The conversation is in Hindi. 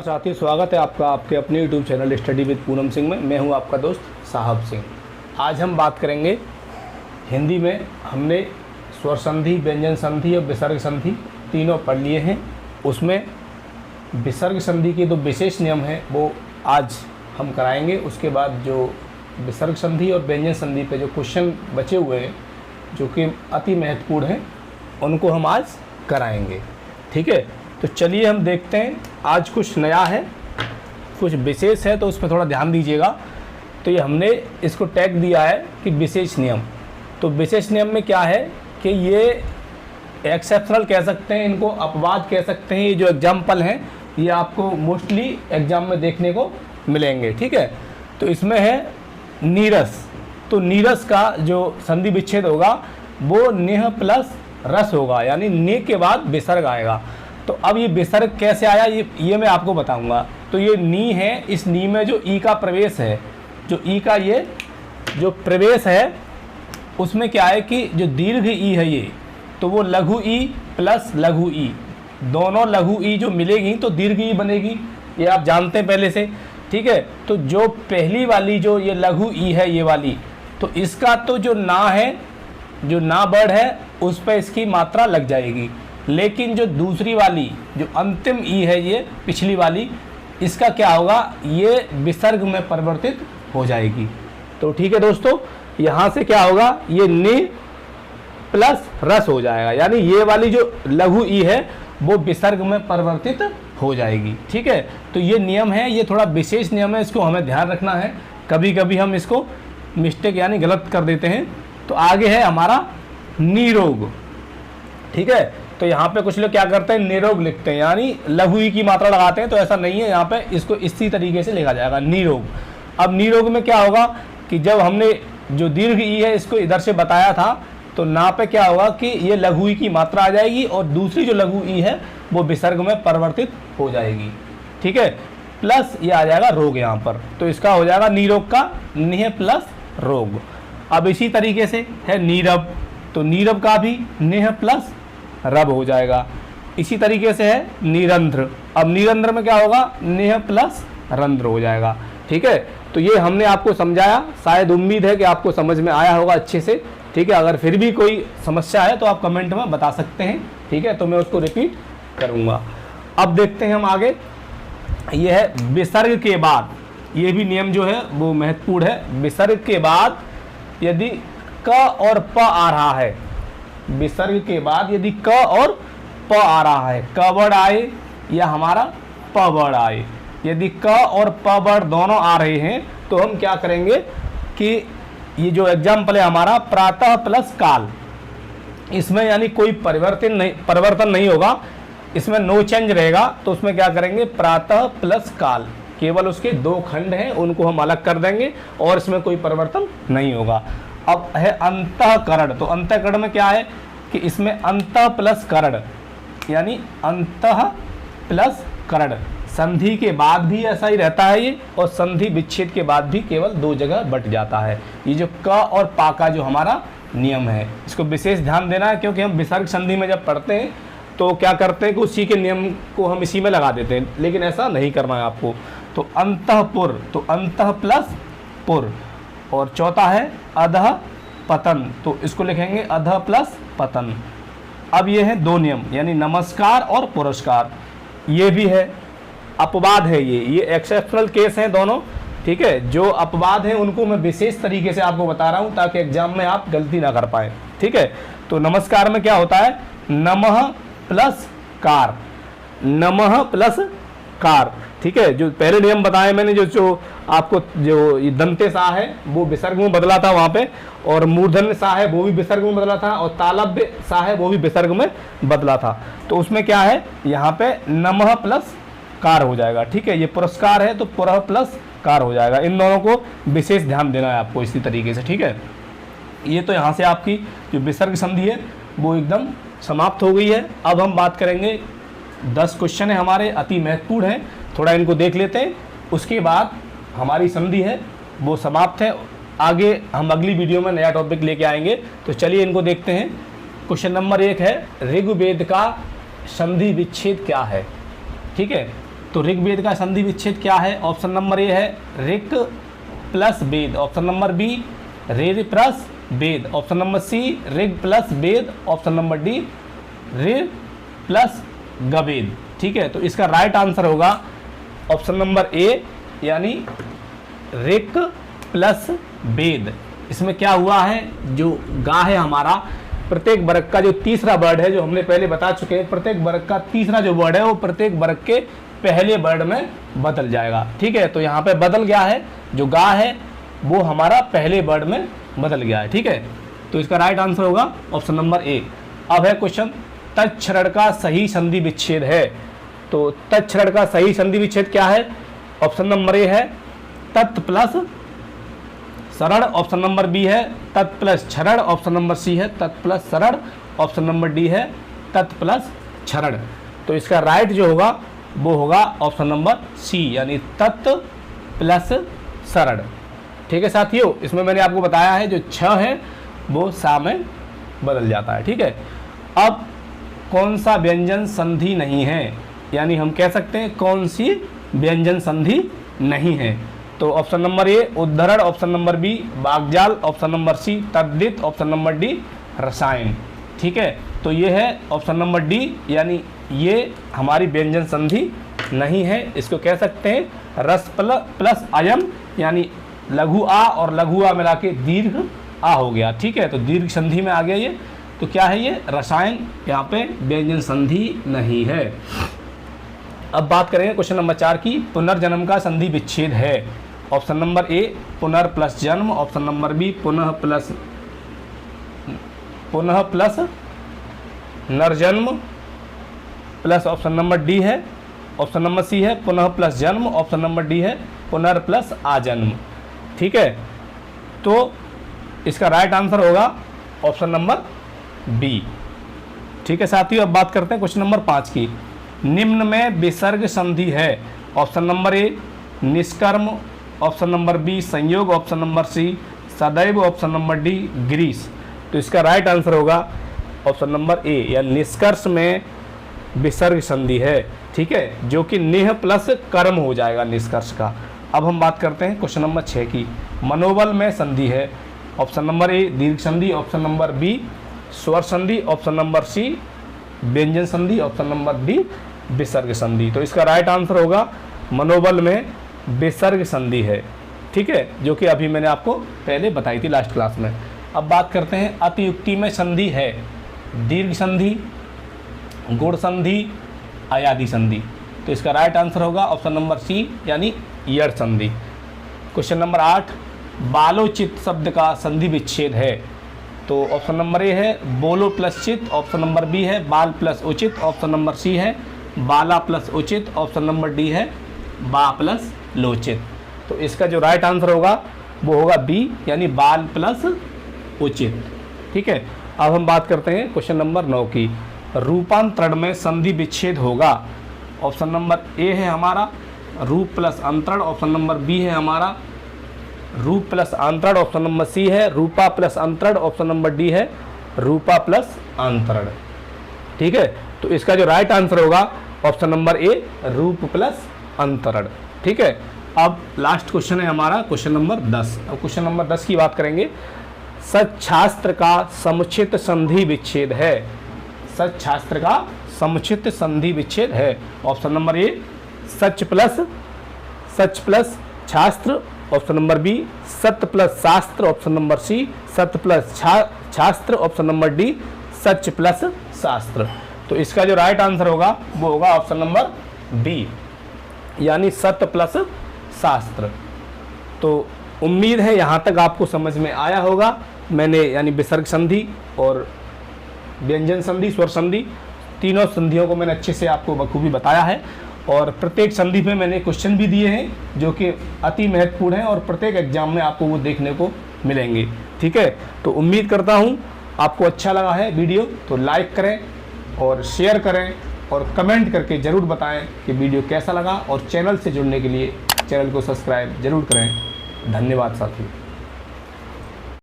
साथियों, स्वागत है आपका आपके अपने YouTube channel study with Poonam Singh में। मैं हूं आपका दोस्त साहब सिंह। आज हम बात करेंगे हिंदी में। हमने स्वर संधि, व्यंजन संधि और विसर्ग संधि तीनों पढ़ लिए हैं। उसमें विसर्ग संधि के जो विशेष नियम हैं वो आज हम कराएंगे। उसके बाद जो विसर्ग संधि और व्यंजन संधि पे जो क्वेश्चन बचे हुए हैं जो कि अति महत्वपूर्ण हैं, उनको हम आज कराएंगे। ठीक है, तो चलिए हम देखते हैं। आज कुछ नया है, कुछ विशेष है, तो उस पर थोड़ा ध्यान दीजिएगा। तो ये हमने इसको टैग दिया है कि विशेष नियम। तो विशेष नियम में क्या है कि ये एक्सेप्शनल कह सकते हैं, इनको अपवाद कह सकते हैं। ये जो एग्जाम्पल हैं ये आपको मोस्टली एग्जाम में देखने को मिलेंगे। ठीक है, तो इसमें है नीरस। तो नीरस का जो संधि विच्छेद होगा वो नेह प्लस रस होगा, यानी ने के बाद विसर्ग आएगा। तो अब ये विसर्ग कैसे आया ये मैं आपको बताऊंगा। तो ये नी है, इस नी में जो ई का प्रवेश है, जो ई का ये जो प्रवेश है उसमें क्या है कि जो दीर्घ ई है ये, तो वो लघु ई प्लस लघु ई, दोनों लघु ई जो मिलेगी तो दीर्घ ई बनेगी। ये आप जानते हैं पहले से। ठीक है, तो जो पहली वाली जो ये लघु ई है ये वाली, तो इसका तो जो ना है, जो ना वर्ड है उस पर इसकी मात्रा लग जाएगी। लेकिन जो दूसरी वाली जो अंतिम ई है ये पिछली वाली, इसका क्या होगा, ये विसर्ग में परिवर्तित हो जाएगी। तो ठीक है दोस्तों, यहाँ से क्या होगा, ये नि प्लस रस हो जाएगा, यानी ये वाली जो लघु ई है वो विसर्ग में परिवर्तित हो जाएगी। ठीक है, तो ये नियम है, ये थोड़ा विशेष नियम है, इसको हमें ध्यान रखना है। कभी कभी हम इसको मिस्टेक यानी गलत कर देते हैं। तो आगे है हमारा निरोग। ठीक है, तो यहाँ पे कुछ लोग क्या करते हैं, निरोग लिखते हैं, यानी लघु ई की मात्रा लगाते हैं। तो ऐसा नहीं है, यहाँ पे इसको इसी तरीके से लिखा जाएगा, निरोग। अब निरोग में क्या होगा कि जब हमने जो दीर्घ ई है इसको इधर से बताया था, तो ना पे क्या होगा कि ये लघु ई की मात्रा आ जाएगी और दूसरी जो लघु ई है वो विसर्ग में परिवर्तित हो जाएगी। ठीक है, प्लस ये आ जाएगा रोग यहाँ पर, तो इसका हो जाएगा निरोग का निह प्लस रोग। अब इसी तरीके से है नीरव, तो नीरव का भी नेह प्लस रब हो जाएगा। इसी तरीके से है निरंध्र। अब निरंध्र में क्या होगा, नेह प्लस रंध्र हो जाएगा। ठीक है, तो ये हमने आपको समझाया, शायद उम्मीद है कि आपको समझ में आया होगा अच्छे से। ठीक है, अगर फिर भी कोई समस्या है तो आप कमेंट में बता सकते हैं। ठीक है, तो मैं उसको रिपीट करूँगा। अब देखते हैं हम आगे। ये है विसर्ग के बाद, ये भी नियम जो है वो महत्वपूर्ण है। विसर्ग के बाद यदि क और प आ रहा है, विसर्ग के बाद यदि क और प आ रहा है, क वर्ड आए या हमारा प वर्ड आए, यदि क और प वर्ड दोनों आ रहे हैं तो हम क्या करेंगे कि ये जो एग्जाम्पल है हमारा प्रातः प्लस काल, इसमें यानी कोई परिवर्तन नहीं होगा, इसमें नो चेंज रहेगा। तो उसमें क्या करेंगे, प्रातः प्लस काल, केवल उसके दो खंड हैं उनको हम अलग कर देंगे और इसमें कोई परिवर्तन नहीं होगा। अब है अंतःकरण। तो अंतःकरण में क्या है कि इसमें अंतः प्लस करण, यानी अंतः प्लस करण, संधि के बाद भी ऐसा ही रहता है ये, और संधि विच्छेद के बाद भी केवल दो जगह बट जाता है। ये जो क और पा का जो हमारा नियम है, इसको विशेष ध्यान देना है, क्योंकि हम विसर्ग संधि में जब पढ़ते हैं तो क्या करते हैं कि उसी के नियम को हम इसी में लगा देते हैं, लेकिन ऐसा नहीं करना है आपको। तो अंतःपुर, तो अंतः प्लस पुर, और चौथा है अधः पतन, तो इसको लिखेंगे अधः प्लस पतन। अब ये है दो नियम, यानी नमस्कार और पुरस्कार। ये भी है अपवाद है, ये एक्सेप्शनल केस हैं दोनों। ठीक है, जो अपवाद हैं उनको मैं विशेष तरीके से आपको बता रहा हूँ ताकि एग्जाम में आप गलती ना कर पाए। ठीक है, तो नमस्कार में क्या होता है, नमः प्लस कार, नमः प्लस कार। ठीक है, जो पहले नियम बताए मैंने, जो आपको जो ये दंते सा है वो विसर्ग में बदला था वहाँ पे, और मूर्धन्य सा है वो भी विसर्ग में बदला था, और तालव्य सा है वो भी विसर्ग में बदला था। तो उसमें क्या है, यहाँ पे नमः प्लस कार हो जाएगा। ठीक है, ये पुरस्कार है तो पुरः प्लस कार हो जाएगा। इन दोनों को विशेष ध्यान देना है आपको इसी तरीके से। ठीक है, ये तो यहाँ से आपकी जो विसर्ग संधि है वो एकदम समाप्त हो गई है। अब हम बात करेंगे, 10 क्वेश्चन है हमारे, अति महत्वपूर्ण है, थोड़ा इनको देख लेते हैं। उसके बाद हमारी संधि है वो समाप्त है। आगे हम अगली वीडियो में नया टॉपिक लेके आएंगे, तो चलिए इनको देखते हैं। क्वेश्चन नंबर 1 है, ऋग्वेद का संधि विच्छेद क्या है। ठीक है, तो ऋग वेद का संधि विच्छेद क्या है? ऑप्शन नंबर ए है ऋक प्लस वेद, ऑप्शन नंबर बी ऋ प्लस वेद, ऑप्शन नंबर सी ऋग प्लस वेद, ऑप्शन नंबर डी ऋ प्लस गवेद। ठीक है, तो इसका राइट आंसर होगा ऑप्शन नंबर ए यानी ऋक प्लस वेद। इसमें क्या हुआ है, जो गा है हमारा, प्रत्येक वर्ग का जो तीसरा वर्ड है, जो हमने पहले बता चुके हैं, प्रत्येक वर्ग का तीसरा जो वर्ड है वो प्रत्येक वर्ग के पहले वर्ड में बदल जाएगा। ठीक है, तो यहाँ पे बदल गया है, जो गा है वो हमारा पहले वर्ड में बदल गया है। ठीक है, तो इसका राइट आंसर होगा ऑप्शन नंबर ए। अब है क्वेश्चन, तच्छरण का सही संधि विच्छेद है। तो तच्छरण का सही संधि विच्छेद क्या है? ऑप्शन नंबर ए है तत् प्लस सरड़, ऑप्शन नंबर बी है तत् प्लस क्षरण, ऑप्शन नंबर सी है तत् प्लस सरड़, ऑप्शन नंबर डी है तत् प्लस क्षरण। तो इसका राइट जो होगा वो होगा ऑप्शन नंबर सी यानी तत् प्लस सरड़। ठीक है साथियों, इसमें मैंने आपको बताया है जो छ है वो सा में बदल जाता है। ठीक है, अब कौन सा व्यंजन संधि नहीं है, यानी हम कह सकते हैं कौन सी व्यंजन संधि नहीं है। तो ऑप्शन नंबर ए उद्धरण, ऑप्शन नंबर बी वाग्जाल, ऑप्शन नंबर सी तद्धित, ऑप्शन नंबर डी रसायन। ठीक है, तो ये है ऑप्शन नंबर डी यानी ये हमारी व्यंजन संधि नहीं है। इसको कह सकते हैं रस प्लस अयम यानी लघु आ और लघु आ मिला के दीर्घ आ हो गया। ठीक है, तो दीर्घ संधि में आ गया ये, तो क्या है ये रसायन, यहाँ पे व्यंजन संधि नहीं है। अब बात करेंगे क्वेश्चन नंबर 4 की, पुनर्जन्म का संधि विच्छेद है। ऑप्शन नंबर ए पुनर् प्लस जन्म, ऑप्शन नंबर बी पुनः प्लस नरजन्म, प्लस ऑप्शन नंबर डी है, ऑप्शन नंबर सी है पुनः प्लस जन्म, ऑप्शन नंबर डी है पुनर् प्लस आजन्म। ठीक है, तो इसका राइट आंसर होगा ऑप्शन नंबर बी। ठीक है साथियों, अब बात करते हैं क्वेश्चन नंबर 5 की, निम्न में विसर्ग संधि है। ऑप्शन नंबर ए निष्कर्म, ऑप्शन नंबर बी संयोग, ऑप्शन नंबर सी सदैव, ऑप्शन नंबर डी ग्रीस। तो इसका राइट आंसर होगा ऑप्शन नंबर ए या निष्कर्ष में विसर्ग संधि है। ठीक है, जो कि निह प्लस कर्म हो जाएगा निष्कर्ष का। अब हम बात करते हैं क्वेश्चन नंबर 6 की, मनोबल में संधि है। ऑप्शन नंबर ए दीर्घ संधि, ऑप्शन नंबर बी स्वर संधि, ऑप्शन नंबर सी व्यंजन संधि, ऑप्शन नंबर डी विसर्ग संधि। तो इसका राइट आंसर होगा मनोबल में विसर्ग संधि है। ठीक है, जो कि अभी मैंने आपको पहले बताई थी लास्ट क्लास में। अब बात करते हैं अतियुक्ति में संधि है, दीर्घ संधि, गुण संधि, अयादि संधि। तो इसका राइट आंसर होगा ऑप्शन नंबर सी यानी यड़ संधि। क्वेश्चन नंबर 8, बालोचित शब्द का संधि विच्छेद है। तो ऑप्शन नंबर ए है बोलो प्लस चित, ऑप्शन नंबर बी है बाल प्लस उचित, ऑप्शन नंबर सी है बाला प्लस उचित, ऑप्शन नंबर डी है बा प्लस लोचित। तो इसका जो राइट आंसर होगा वो होगा बी यानी बाल प्लस उचित। ठीक है, अब हम बात करते हैं क्वेश्चन नंबर 9 की, रूपांतरण में संधि विच्छेद होगा। ऑप्शन नंबर ए है हमारा रूप प्लस अंतरण, ऑप्शन नंबर बी है हमारा रूप प्लस अंतरण, ऑप्शन नंबर सी है रूपा प्लस अंतरण, ऑप्शन नंबर डी है रूपा प्लस अंतरण। ठीक है, तो इसका जो राइट आंसर होगा ऑप्शन नंबर ए रूप प्लस अंतरण। ठीक है, अब लास्ट क्वेश्चन है हमारा क्वेश्चन नंबर 10। अब क्वेश्चन नंबर 10 की बात करेंगे, सच्छास्त्र का समुचित संधि विच्छेद है। सच्छास्त्र का समुचित संधि विच्छेद है। ऑप्शन नंबर ए सच प्लस शास्त्र, ऑप्शन नंबर बी सत्य प्लस शास्त्र, ऑप्शन नंबर सी सत्य प्लस शास्त्र, ऑप्शन नंबर डी सच प्लस शास्त्र। तो इसका जो राइट आंसर होगा वो होगा ऑप्शन नंबर बी यानी सत्य प्लस शास्त्र। तो उम्मीद है यहाँ तक आपको समझ में आया होगा। मैंने यानी विसर्ग संधि और व्यंजन संधि, स्वर संधि, तीनों संधियों को मैंने अच्छे से आपको बखूबी बताया है और प्रत्येक संधि पे मैंने क्वेश्चन भी दिए हैं जो कि अति महत्वपूर्ण हैं और प्रत्येक एग्जाम में आपको वो देखने को मिलेंगे। ठीक है, तो उम्मीद करता हूँ आपको अच्छा लगा है वीडियो, तो लाइक करें और शेयर करें और कमेंट करके ज़रूर बताएं कि वीडियो कैसा लगा और चैनल से जुड़ने के लिए चैनल को सब्सक्राइब ज़रूर करें। धन्यवाद साथियों।